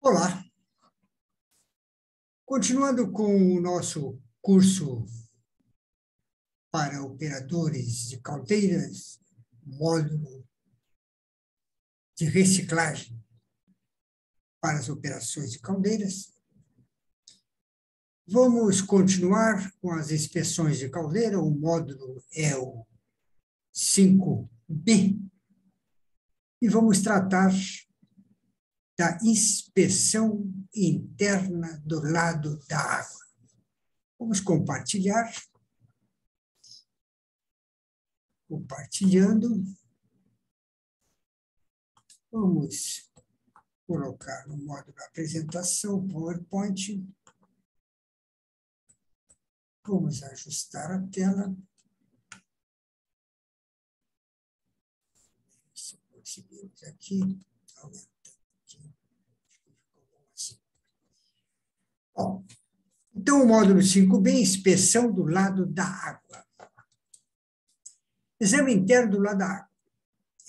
Olá! Continuando com o nosso curso para operadores de caldeiras, módulo de reciclagem para as operações de caldeiras, vamos continuar com as inspeções de caldeira. O módulo é o 5B e vamos tratar da inspeção interna do lado da água. Vamos compartilhar. Compartilhando. Vamos colocar no modo da apresentação PowerPoint. Vamos ajustar a tela. Se conseguimos aqui, aumentando aqui. Bom, então, o módulo 5B, inspeção do lado da água. Exame interno do lado da água.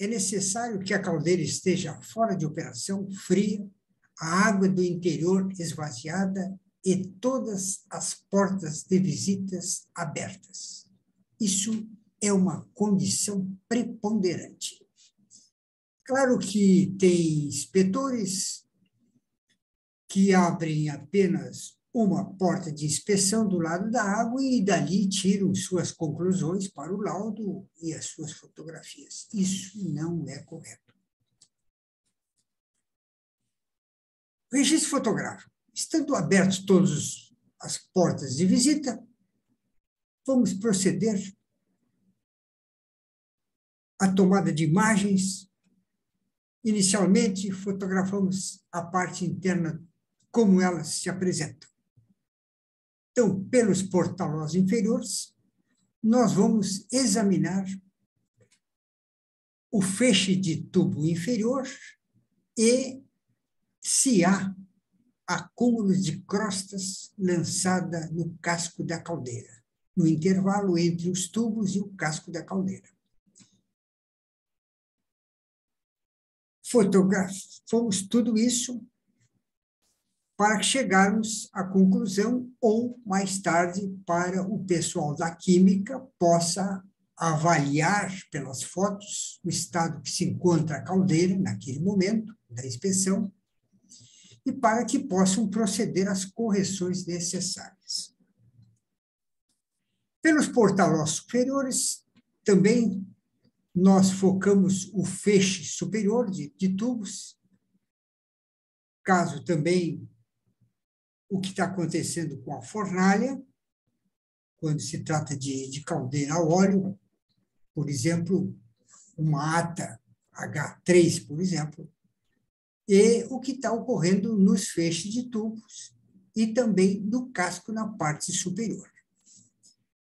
É necessário que a caldeira esteja fora de operação, fria, a água do interior esvaziada e todas as portas de visitas abertas. Isso é uma condição preponderante. Claro que tem inspetores que abrem apenas uma porta de inspeção do lado da água e dali tiram suas conclusões para o laudo e as suas fotografias. Isso não é correto. Registro fotográfico. Estando abertas todas as portas de visita, vamos proceder à tomada de imagens. Inicialmente, fotografamos a parte interna como elas se apresentam. Então, pelos porta-lós inferiores, nós vamos examinar o feixe de tubo inferior e se há acúmulos de crostas lançada no casco da caldeira, no intervalo entre os tubos e o casco da caldeira. Fotografamos tudo isso para chegarmos à conclusão, ou mais tarde, para o pessoal da química possa avaliar pelas fotos o estado que se encontra a caldeira naquele momento da inspeção e para que possam proceder às correções necessárias. Pelos porta-lós superiores, também nós focamos o feixe superior de tubos, caso também o que está acontecendo com a fornalha, quando se trata de caldeira a óleo, por exemplo, uma ATA H3, por exemplo, e o que está ocorrendo nos feixes de tubos e também no casco na parte superior.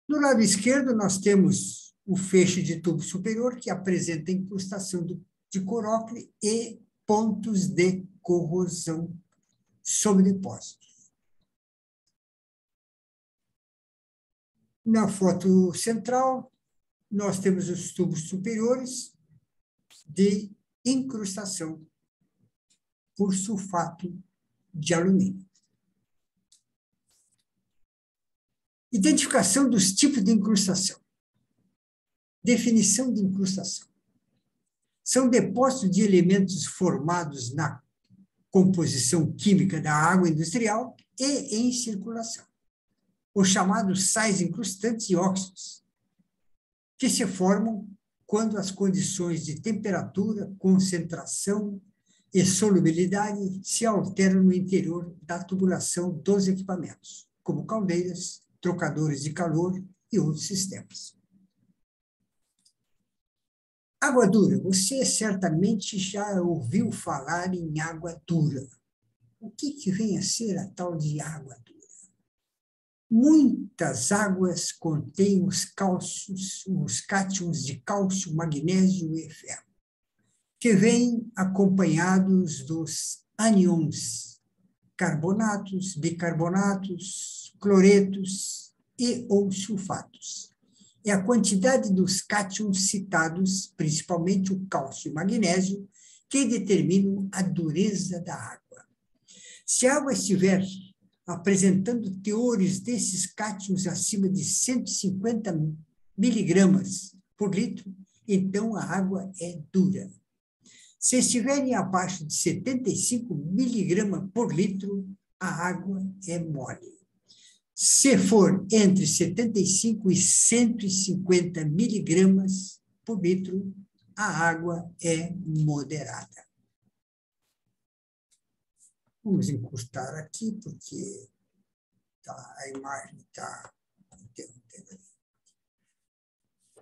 No lado esquerdo, nós temos o feixe de tubo superior, que apresenta incrustação de corócle e pontos de corrosão sobre depósitos. Na foto central, nós temos os tubos superiores de incrustação por sulfato de alumínio. Identificação dos tipos de incrustação. Definição de incrustação. São depósitos de elementos formados na composição química da água industrial e em circulação, os chamados sais incrustantes e óxidos, que se formam quando as condições de temperatura, concentração e solubilidade se alteram no interior da tubulação dos equipamentos, como caldeiras, trocadores de calor e outros sistemas. Água dura. Você certamente já ouviu falar em água dura. O que vem a ser a tal de água dura? Muitas águas contêm os cátions de cálcio, magnésio e ferro, que vêm acompanhados dos ânions, carbonatos, bicarbonatos, cloretos e ou sulfatos. É a quantidade dos cátions citados, principalmente o cálcio e magnésio, que determinam a dureza da água. Se a água estiver apresentando teores desses cátions acima de 150 miligramas por litro, então a água é dura. Se estiverem abaixo de 75 miligramas por litro, a água é mole. Se for entre 75 e 150 miligramas por litro, a água é moderada. Vamos encostar aqui, porque a imagem está interrompendo.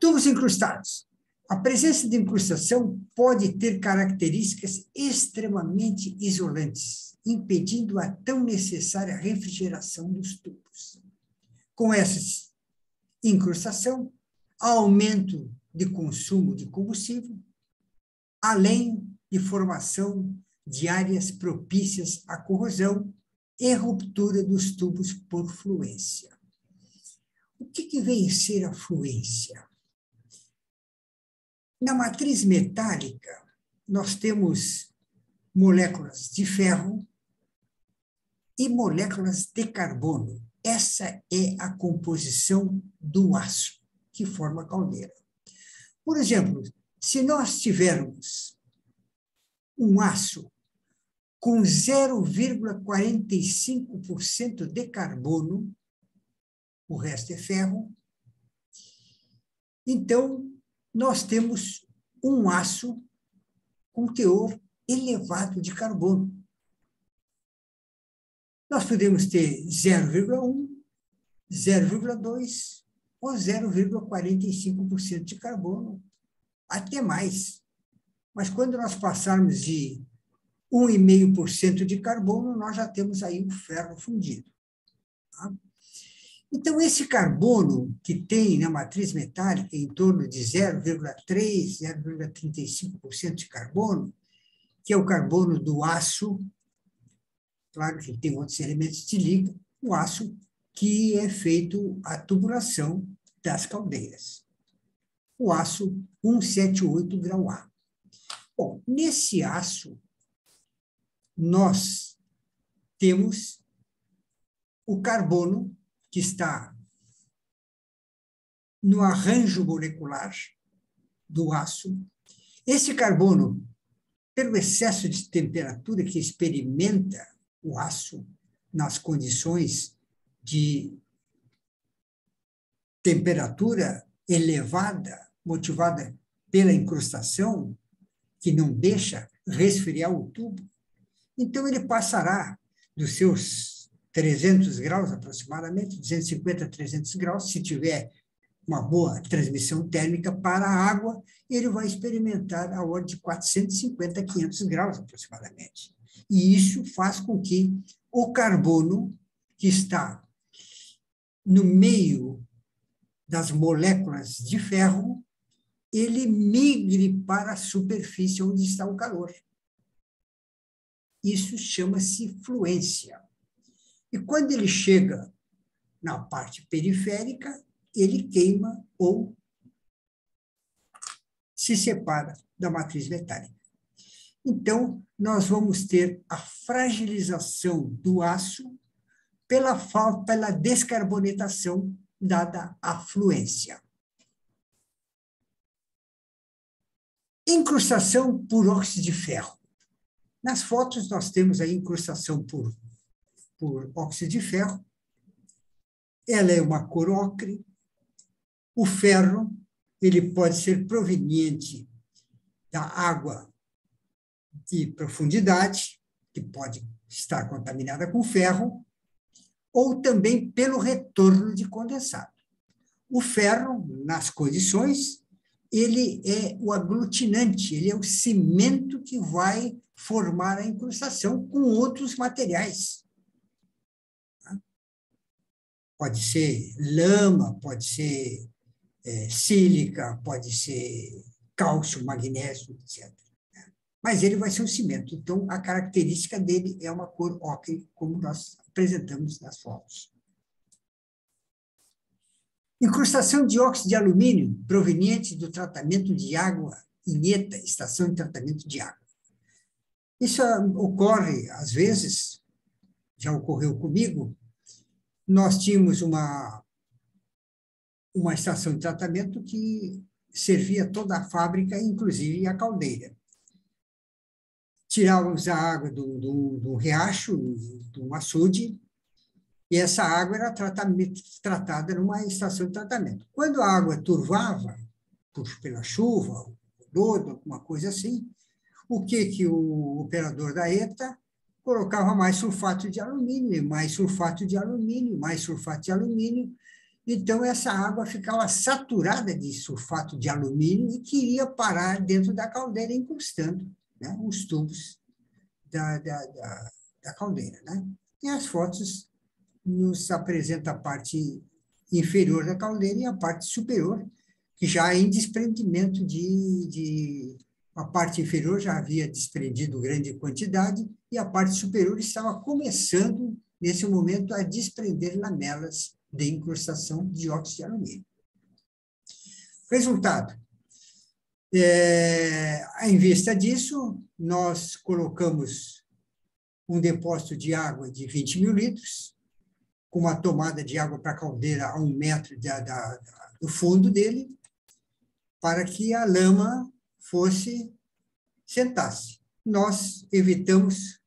Tubos incrustados. A presença de incrustação pode ter características extremamente isolantes, impedindo a tão necessária refrigeração dos tubos. Com essa incrustação, aumento de consumo de combustível, além de formação de áreas propícias à corrosão e ruptura dos tubos por fluência. O que vem a ser a fluência? Na matriz metálica, nós temos moléculas de ferro e moléculas de carbono. Essa é a composição do aço que forma a caldeira. Por exemplo, se nós tivermos um aço com 0,45% de carbono, o resto é ferro, então nós temos um aço com teor elevado de carbono. Nós podemos ter 0,1, 0,2 ou 0,45% de carbono, até mais. Mas quando nós passarmos de 1,5% de carbono, nós já temos aí o ferro fundido. Tá? Então, esse carbono que tem na matriz metálica em torno de 0,3, 0,35% de carbono, que é o carbono do aço, claro que tem outros elementos de liga, o aço que é feito a tubulação das caldeiras. O aço 178 grau A. Bom, nesse aço, nós temos o carbono que está no arranjo molecular do aço. Esse carbono, pelo excesso de temperatura que experimenta o aço nas condições de temperatura elevada, motivada pela incrustação, que não deixa resfriar o tubo, então ele passará dos seus 300 graus aproximadamente, 250 a 300 graus, se tiver uma boa transmissão térmica para a água, ele vai experimentar a ordem de 450 a 500 graus aproximadamente. E isso faz com que o carbono que está no meio das moléculas de ferro, ele migre para a superfície onde está o calor. Isso chama-se fluência. E quando ele chega na parte periférica, ele queima ou se separa da matriz metálica. Então, nós vamos ter a fragilização do aço pela descarbonatação dada a fluência. Incrustação por óxido de ferro. Nas fotos, nós temos a incrustação por óxido de ferro. Ela é uma cor ocre. O ferro, ele pode ser proveniente da água de profundidade, que pode estar contaminada com ferro, ou também pelo retorno de condensado. O ferro, nas condições, ele é o aglutinante, ele é o cimento que vai formar a incrustação com outros materiais. Pode ser lama, pode ser sílica, pode ser cálcio, magnésio, etc. Mas ele vai ser um cimento. Então, a característica dele é uma cor ocre, como nós apresentamos nas fotos. Incrustação de óxido de alumínio proveniente do tratamento de água em ETA, estação de tratamento de água. Isso ocorre, às vezes, já ocorreu comigo, nós tínhamos uma estação de tratamento que servia toda a fábrica, inclusive a caldeira. Tirávamos a água do riacho, do açude, e essa água era tratada numa estação de tratamento. Quando a água turvava, pela chuva, lodo, alguma coisa assim, o que o operador da ETA colocava mais sulfato de alumínio, mais sulfato de alumínio, mais sulfato de alumínio. Então, essa água ficava saturada de sulfato de alumínio e queria parar dentro da caldeira, incrustando, né, os tubos da caldeira. Né? E as fotos nos apresentam a parte inferior da caldeira e a parte superior, que já é em desprendimento a parte inferior já havia desprendido grande quantidade e a parte superior estava começando, nesse momento, a desprender lamelas de incrustação de dióxido de alumínio. Resultado. Em vista disso, nós colocamos um depósito de água de 20 mil litros, com uma tomada de água para a caldeira a 1 metro do fundo dele, para que a lama sentasse. Nós evitamos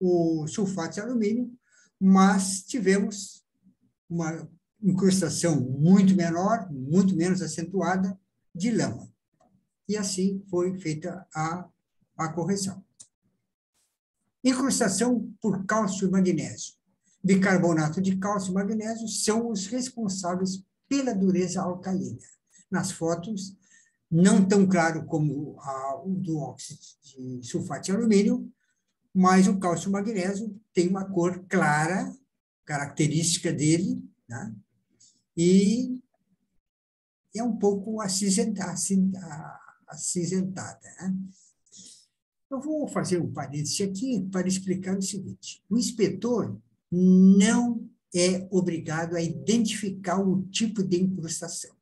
o sulfato de alumínio, mas tivemos uma incrustação muito menor, muito menos acentuada, de lama. E assim foi feita a correção. Incrustação por cálcio e magnésio. Bicarbonato de cálcio e magnésio são os responsáveis pela dureza alcalina. Nas fotos, não tão claro como o do óxido de sulfato de alumínio, mas o cálcio e o magnésio tem uma cor clara, característica dele, né? E é um pouco acinzentada. Né? Eu vou fazer um parêntese aqui para explicar o seguinte. O inspetor não é obrigado a identificar o tipo de incrustação.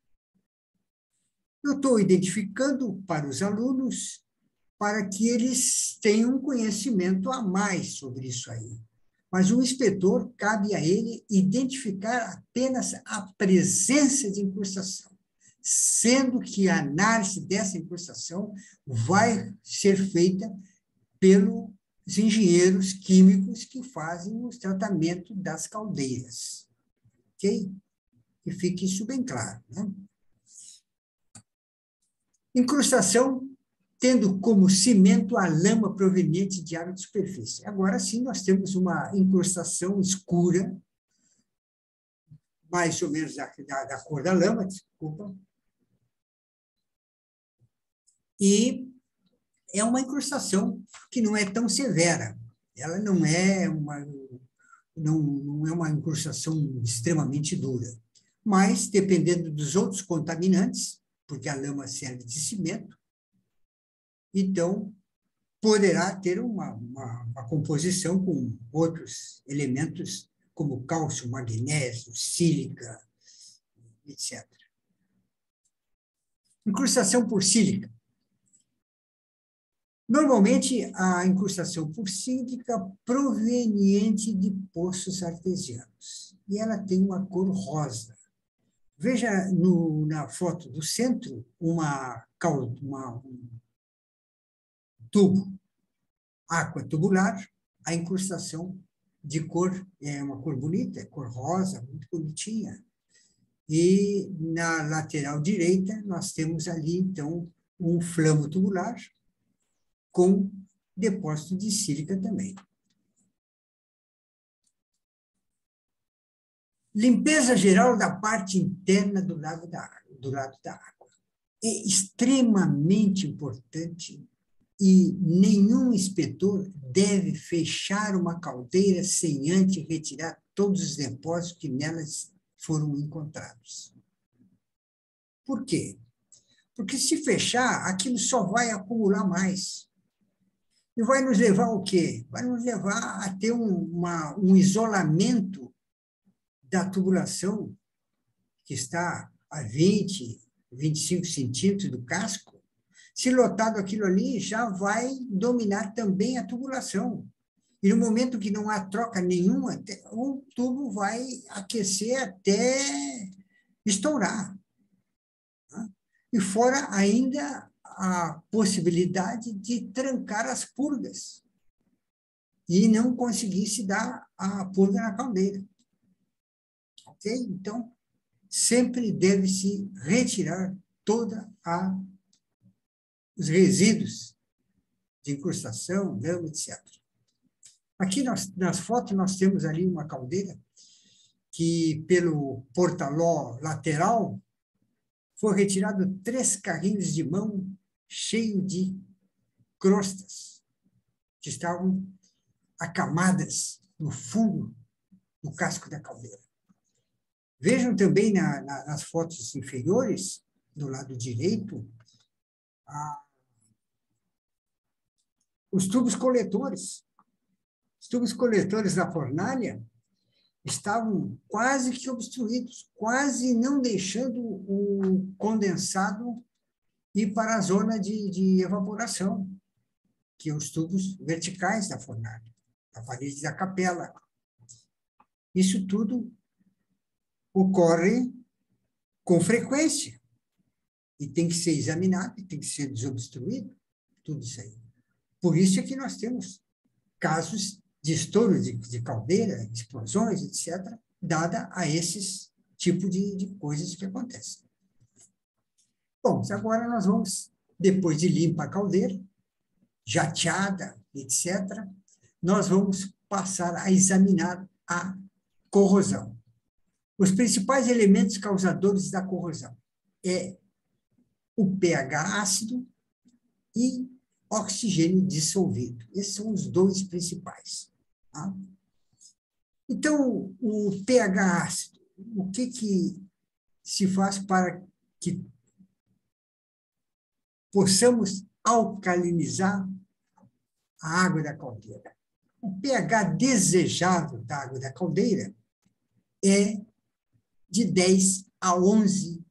Eu estou identificando para os alunos para que eles tenham um conhecimento a mais sobre isso aí. Mas o inspetor, cabe a ele identificar apenas a presença de incrustação, sendo que a análise dessa incrustação vai ser feita pelos engenheiros químicos que fazem o tratamento das caldeiras. Ok? Que fique isso bem claro. Né? Incrustação tendo como cimento a lama proveniente de água de superfície. Agora sim, nós temos uma incrustação escura, mais ou menos da cor da lama, desculpa. E é uma incrustação que não é tão severa. Ela não é uma incrustação extremamente dura. Mas, dependendo dos outros contaminantes, porque a lama serve de cimento, então poderá ter uma composição com outros elementos, como cálcio, magnésio, sílica, etc. Incrustação por sílica. Normalmente, a incrustação por sílica proveniente de poços artesianos. E ela tem uma cor rosa. Veja na foto do centro um tubo aqua tubular, a incrustação de cor, é uma cor bonita, cor rosa, muito bonitinha. E na lateral direita, nós temos ali, então, um flamo tubular com depósito de sílica também. Limpeza geral da parte interna do lado da água. É extremamente importante e nenhum inspetor deve fechar uma caldeira sem antes retirar todos os depósitos que nelas foram encontrados. Por quê? Porque se fechar, aquilo só vai acumular mais. E vai nos levar ao quê? Vai nos levar a ter um isolamento da tubulação, que está a 20, 25 centímetros do casco. Se lotado aquilo ali, já vai dominar também a tubulação. E no momento que não há troca nenhuma, o tubo vai aquecer até estourar. Tá? E fora ainda a possibilidade de trancar as purgas e não conseguir se dar a purga na caldeira. Ok? Então, sempre deve-se retirar toda os resíduos de incrustação, lama, etc. Aqui nas fotos nós temos ali uma caldeira que, pelo portaló lateral, foi retirado 3 carrinhos de mão cheios de crostas, que estavam acamadas no fundo do casco da caldeira. Vejam também nas fotos inferiores, do lado direito, os tubos coletores. Os tubos coletores da fornalha estavam quase que obstruídos, quase não deixando o condensado ir para a zona de evaporação, que é os tubos verticais da fornalha, da parede da capela. Isso tudo ocorre com frequência e tem que ser examinado, tem que ser desobstruído, tudo isso aí. Por isso é que nós temos casos de estouro de caldeira, explosões, etc., dada a esses tipos de coisas que acontecem. Bom, agora nós vamos, depois de limpa a caldeira, jateada, etc., nós vamos passar a examinar a corrosão. Os principais elementos causadores da corrosão é o pH ácido e oxigênio dissolvido. Esses são os 2 principais. Tá? Então, o pH ácido, o que se faz para que possamos alcalinizar a água da caldeira? O pH desejável da água da caldeira é de 10 a 11,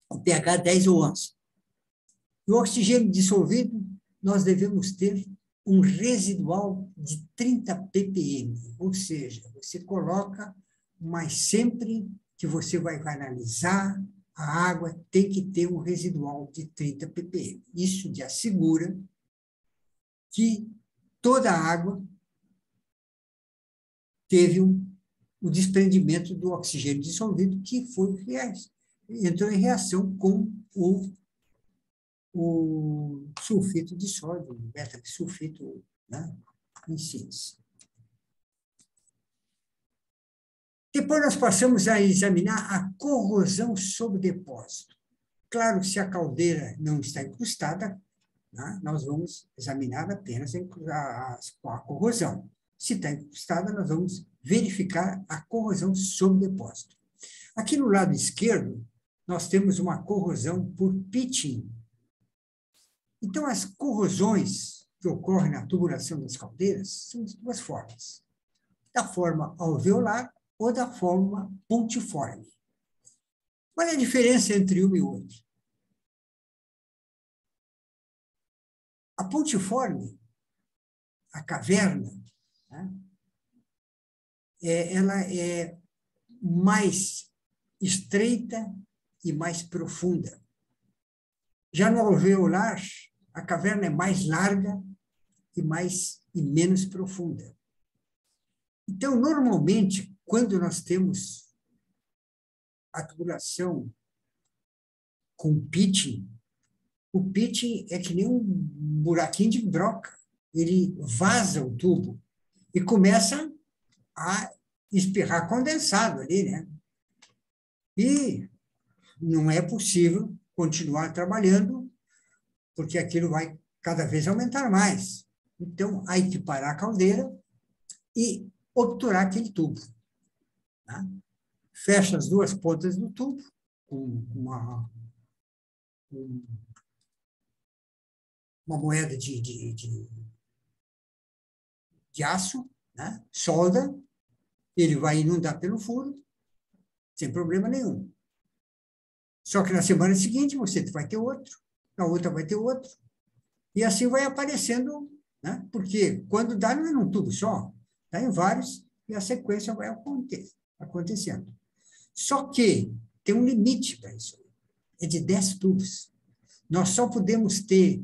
o pH 10 ou 11. E o oxigênio dissolvido, nós devemos ter um residual de 30 ppm, ou seja, você coloca, mas sempre que você vai analisar, a água tem que ter um residual de 30 ppm. Isso te assegura que toda a água teve o desprendimento do oxigênio dissolvido, que entrou em reação com o sulfito de sódio, o beta-sulfito, né, em síntese. Depois nós passamos a examinar a corrosão sob depósito. Claro que se a caldeira não está incrustada, né, nós vamos examinar apenas a corrosão. Se está incrustada, nós vamos verificar a corrosão sob depósito. Aqui no lado esquerdo, nós temos uma corrosão por pitching. Então, as corrosões que ocorrem na tubulação das caldeiras são de 2 formas. Da forma alveolar ou da forma pontiforme. Qual é a diferença entre uma e outra? A pontiforme, a caverna, né, ela é mais estreita e mais profunda. Já no alveolar, a caverna é mais larga e menos profunda. Então, normalmente, quando nós temos a tubulação com pitching, o pitching é que nem um buraquinho de broca. Ele vaza o tubo e começa a espirrar condensado ali, né? E não é possível continuar trabalhando, porque aquilo vai cada vez aumentar mais. Então, aí que parar a caldeira e obturar aquele tubo. Tá? Fecha as 2 pontas do tubo com uma moeda de aço, né? Solda, ele vai inundar pelo furo, sem problema nenhum. Só que na semana seguinte você vai ter outro, na outra vai ter outro. E assim vai aparecendo, né? Porque quando dá, não é num tubo só, dá em vários, e a sequência vai acontecendo. Só que tem um limite para isso. É de 10 tubos. Nós só podemos ter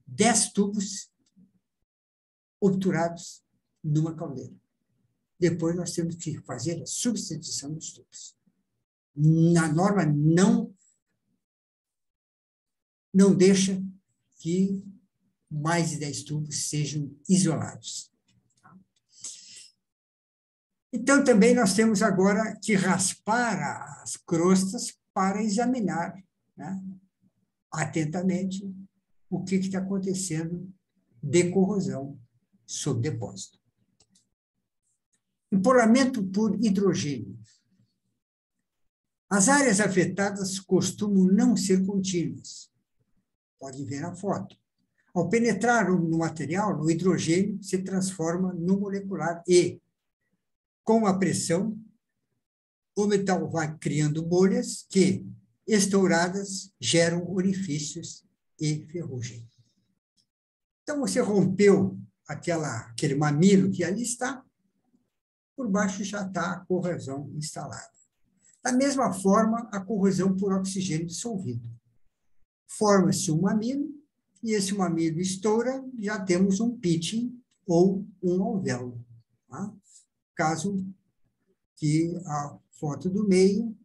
10 tubos obturados numa caldeira. Depois nós temos que fazer a substituição dos tubos. Na norma não deixa que mais de 10 tubos sejam isolados. Então, também nós temos agora que raspar as crostas para examinar, né, atentamente o que está acontecendo de corrosão sob depósito. Empolamento por hidrogênio. As áreas afetadas costumam não ser contínuas. Pode ver na foto. Ao penetrar no material, o hidrogênio se transforma no molecular e, com a pressão, o metal vai criando bolhas que, estouradas, geram orifícios e ferrugem. Então, você rompeu aquele mamilo que ali está, por baixo já está a corrosão instalada. Da mesma forma, a corrosão por oxigênio dissolvido. Forma-se um mamilo, e esse mamilo estoura, já temos um pitching ou um alvéolo. Tá? Caso que a foto do meio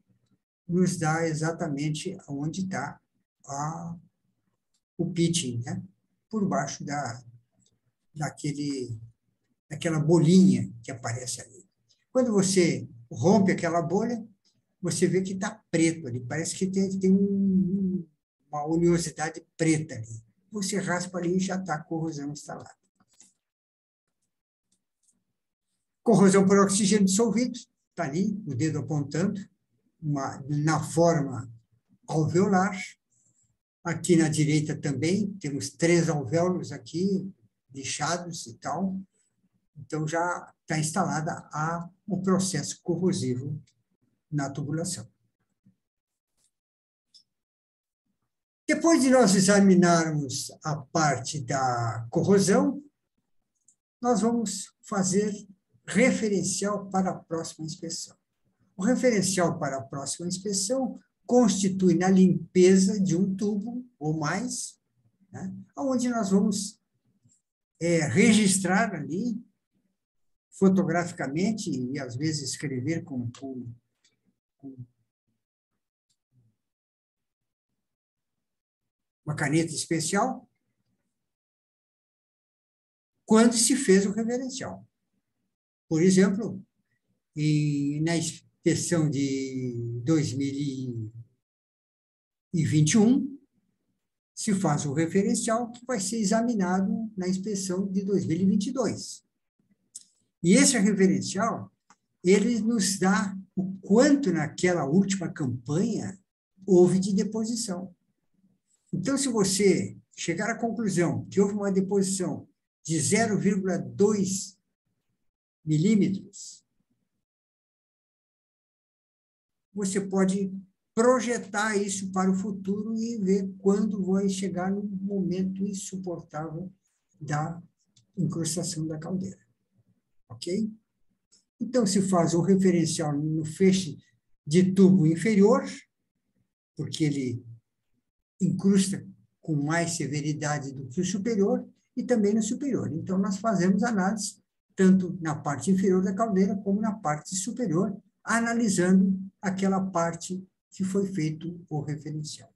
nos dá exatamente onde está o pitching, né? Por baixo daquela bolinha que aparece ali. Quando você rompe aquela bolha, você vê que está preto ali, parece que tem uma oleosidade preta ali. Você raspa ali e já está a corrosão instalada. Corrosão por oxigênio dissolvido, está ali, o dedo apontando, na forma alveolar. Aqui na direita também, temos 3 alvéolos aqui, lixados e tal. Então, já está instalada o processo corrosivo na tubulação. Depois de nós examinarmos a parte da corrosão, nós vamos fazer referencial para a próxima inspeção. O referencial para a próxima inspeção constitui na limpeza de um tubo ou mais, né, onde nós vamos registrar ali, fotograficamente, e às vezes escrever com uma caneta especial, quando se fez o referencial. Por exemplo, na inspeção de 2021, se faz o referencial que vai ser examinado na inspeção de 2022. E esse referencial, ele nos dá o quanto naquela última campanha houve de deposição. Então, se você chegar à conclusão que houve uma deposição de 0,2 milímetros, você pode projetar isso para o futuro e ver quando vai chegar no momento insuportável da incrustação da caldeira. Ok? Então, se faz um referencial no feixe de tubo inferior, porque ele incrusta com mais severidade do que o superior, e também no superior. Então, nós fazemos análise tanto na parte inferior da caldeira como na parte superior, analisando aquela parte que foi feito o referencial.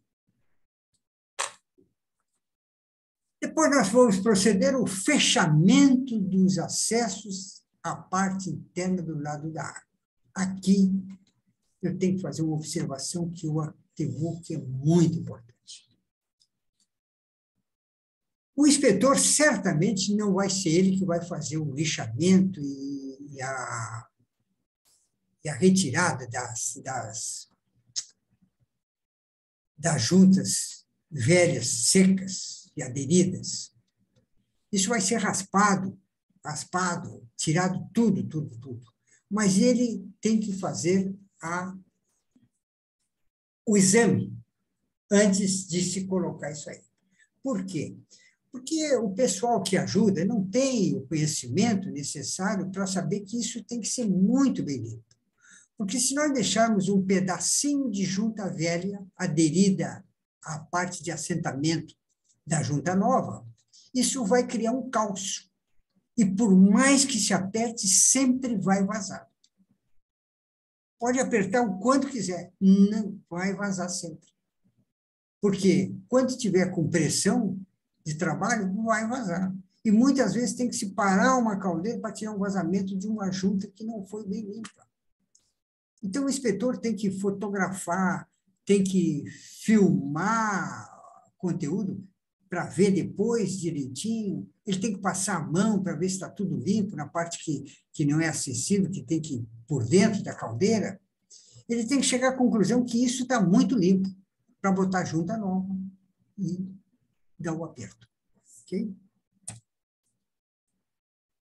Depois nós vamos proceder ao fechamento dos acessos à parte interna do lado da água. Aqui eu tenho que fazer uma observação que eu atribuo que é muito importante. O inspetor certamente não vai ser ele que vai fazer o lixamento e a retirada das juntas velhas, secas e aderidas. Isso vai ser raspado, tirado tudo. Mas ele tem que fazer o exame antes de se colocar isso aí. Por quê? Porque o pessoal que ajuda não tem o conhecimento necessário para saber que isso tem que ser muito bem limpo. Porque se nós deixarmos um pedacinho de junta velha aderida à parte de assentamento da junta nova, isso vai criar um caos. E por mais que se aperte, sempre vai vazar. Pode apertar o quanto quiser, não vai vazar sempre. Porque quando tiver com pressão de trabalho, vai vazar. E muitas vezes tem que se parar uma caldeira para tirar um vazamento de uma junta que não foi bem limpa. Então, o inspetor tem que fotografar, tem que filmar conteúdo para ver depois direitinho. Ele tem que passar a mão para ver se está tudo limpo na parte que não é acessível, que tem que ir por dentro da caldeira. Ele tem que chegar à conclusão que isso está muito limpo para botar junta nova e dar o aperto. Okay?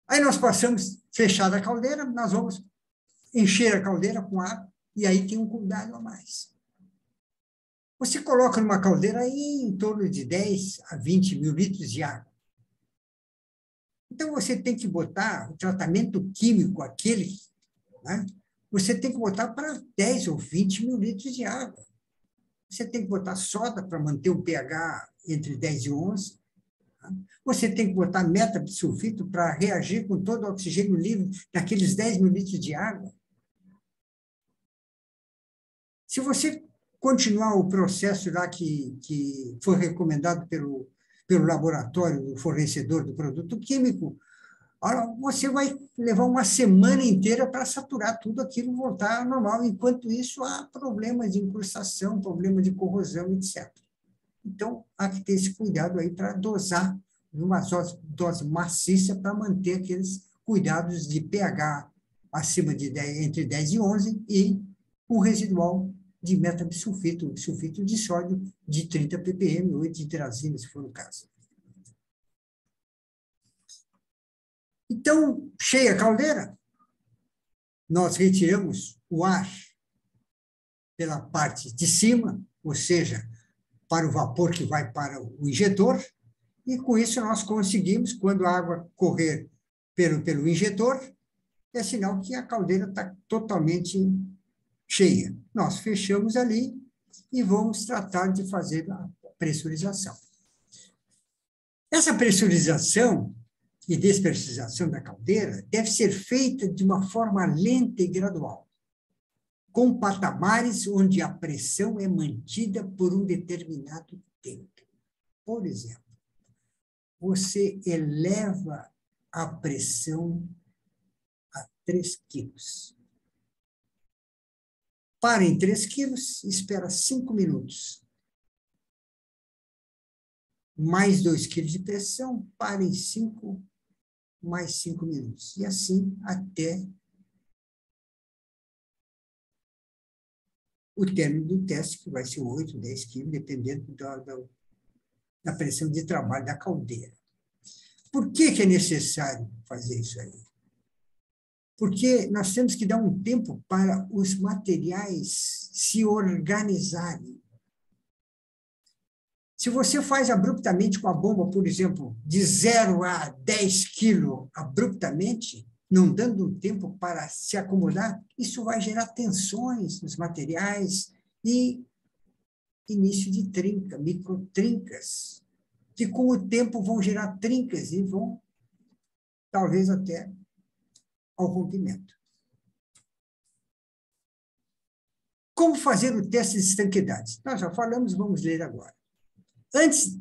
Aí nós passamos, fechada a caldeira, nós vamos encher a caldeira com água, e aí tem um cuidado a mais. Você coloca numa caldeira aí em torno de 10 a 20 mil litros de água. Então, você tem que botar o tratamento químico, aquele, né? Você tem que botar para 10 ou 20 mil litros de água. Você tem que botar soda para manter o pH entre 10 e 11. Tá? Você tem que botar metabisulfito para reagir com todo o oxigênio livre daqueles 10 mil litros de água. Se você continuar o processo lá que foi recomendado pelo laboratório do fornecedor do produto químico, você vai levar uma semana inteira para saturar tudo aquilo, voltar ao normal. Enquanto isso, há problemas de incrustação, problemas de corrosão, etc. Então, há que ter esse cuidado aí para dosar uma dose maciça para manter aqueles cuidados de pH acima de 10, entre 10 e 11 e o residual de metabisulfito, sulfito de sódio de 30 ppm ou de hidrazina, se for o caso. Então, cheia a caldeira, nós retiramos o ar pela parte de cima, ou seja, para o vapor que vai para o injetor, e com isso nós conseguimos, quando a água correr pelo injetor, é sinal que a caldeira está totalmente cheia. Nós fechamos ali e vamos tratar de fazer a pressurização. Essa pressurização e despressurização da caldeira deve ser feita de uma forma lenta e gradual, com patamares onde a pressão é mantida por um determinado tempo. Por exemplo, você eleva a pressão a 3 quilos. Para em 3 quilos, espera 5 minutos. Mais 2 quilos de pressão, para em 5, mais 5 minutos. E assim até o término do teste, que vai ser 8, 10 quilos, dependendo da pressão de trabalho da caldeira. Por que é necessário fazer isso aí? Porque nós temos que dar um tempo para os materiais se organizarem. Se você faz abruptamente com a bomba, por exemplo, de 0 a 10 quilos abruptamente, não dando um tempo para se acomodar, isso vai gerar tensões nos materiais e início de trinca, microtrincas, que com o tempo vão gerar trincas e vão, talvez até, ao rompimento. Como fazer o teste de estanqueidade? Nós já falamos, vamos ler agora. Antes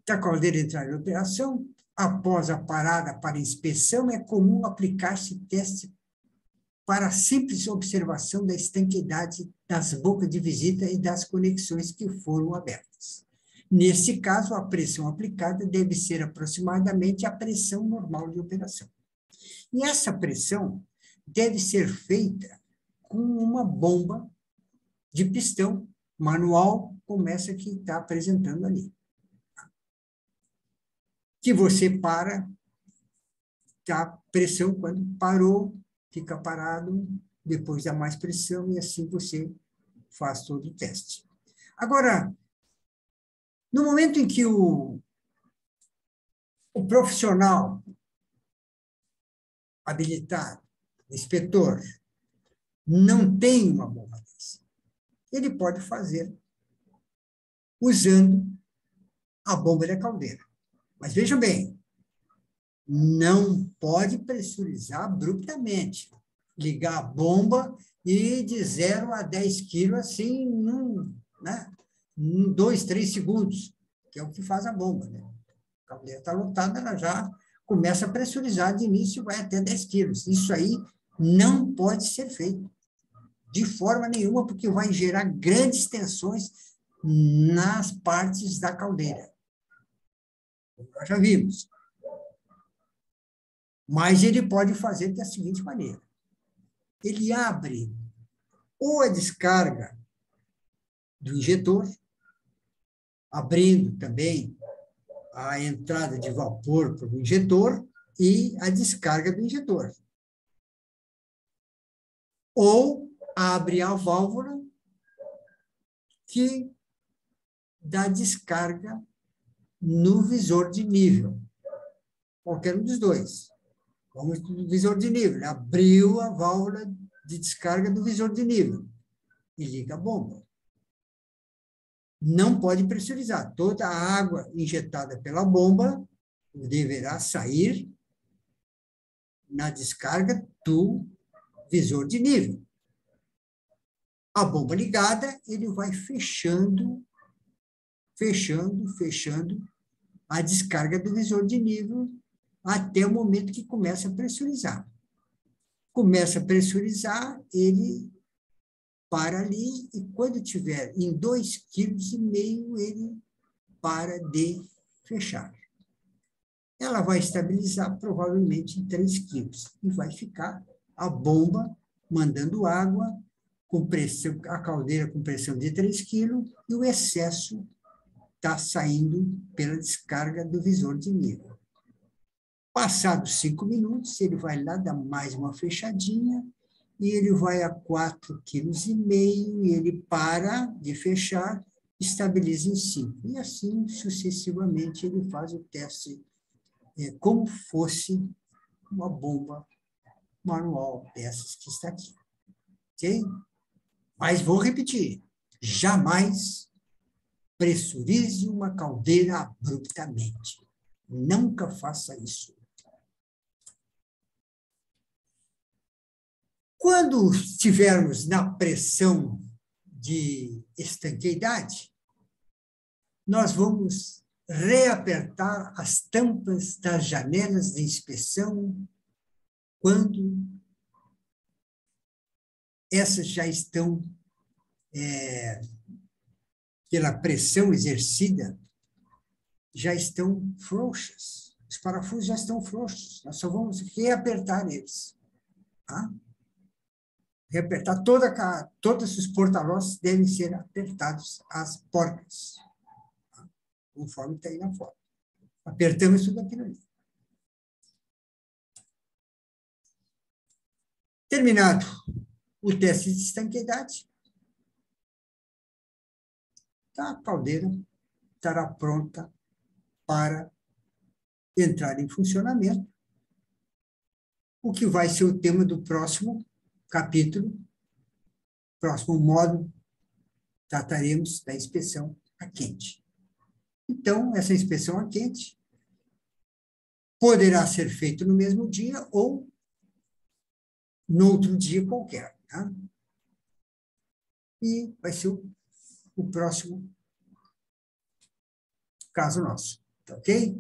da caldeira entrar em operação, após a parada para inspeção, é comum aplicar-se teste para a simples observação da estanqueidade das bocas de visita e das conexões que foram abertas. Nesse caso, a pressão aplicada deve ser aproximadamente a pressão normal de operação. E essa pressão deve ser feita com uma bomba de pistão manual, como essa que está apresentando ali. Que você para, a pressão, quando parou, fica parado, depois dá mais pressão, e assim você faz todo o teste. Agora, no momento em que o profissional habilitado, o inspetor, não tem uma bomba dessa. Ele pode fazer usando a bomba da caldeira. Mas veja bem, não pode pressurizar abruptamente, ligar a bomba e de 0 a 10 quilos assim, em 2, 3 segundos, que é o que faz a bomba. Né? A caldeira está lotada, ela já começa a pressurizar de início e vai até 10 quilos. Isso aí não pode ser feito de forma nenhuma, porque vai gerar grandes tensões nas partes da caldeira. Nós já vimos. Mas ele pode fazer da seguinte maneira. Ele abre ou a descarga do injetor, abrindo também a entrada de vapor para o injetor e a descarga do injetor. Ou abre a válvula que dá descarga no visor de nível. Qualquer um dos dois. Vamos para o visor de nível. Ele abriu a válvula de descarga do visor de nível e liga a bomba. Não pode pressurizar. Toda a água injetada pela bomba deverá sair na descarga do visor de nível. A bomba ligada, ele vai fechando a descarga do visor de nível até o momento que começa a pressurizar. Começa a pressurizar, ele para ali e quando tiver em 2,5 kg, ele para de fechar. Ela vai estabilizar provavelmente em 3 quilos e vai ficar a bomba mandando água, com pressão, a caldeira com pressão de 3 quilos e o excesso está saindo pela descarga do visor de nível. Passados 5 minutos, ele vai lá dar mais uma fechadinha e ele vai a 4,5 kg e ele para de fechar, estabiliza em 5. E assim, sucessivamente, ele faz o teste como fosse uma bomba manual dessas que está aqui. Ok? Mas vou repetir, jamais pressurize uma caldeira abruptamente. Nunca faça isso. Quando estivermos na pressão de estanqueidade, nós vamos reapertar as tampas das janelas de inspeção quando essas já estão, pela pressão exercida, já estão frouxas. Os parafusos já estão frouxos. Nós só vamos reapertar eles. Tá? Reapertar todos os porta-lós devem ser apertados as portas, tá? Conforme está aí na foto. Apertamos tudo aquilo ali. Terminado o teste de estanqueidade, a caldeira estará pronta para entrar em funcionamento, o que vai ser o tema do próximo capítulo, próximo módulo, trataremos da inspeção a quente. Então, essa inspeção a quente poderá ser feita no mesmo dia ou no outro dia qualquer. Tá? E vai ser o próximo caso nosso. Tá ok?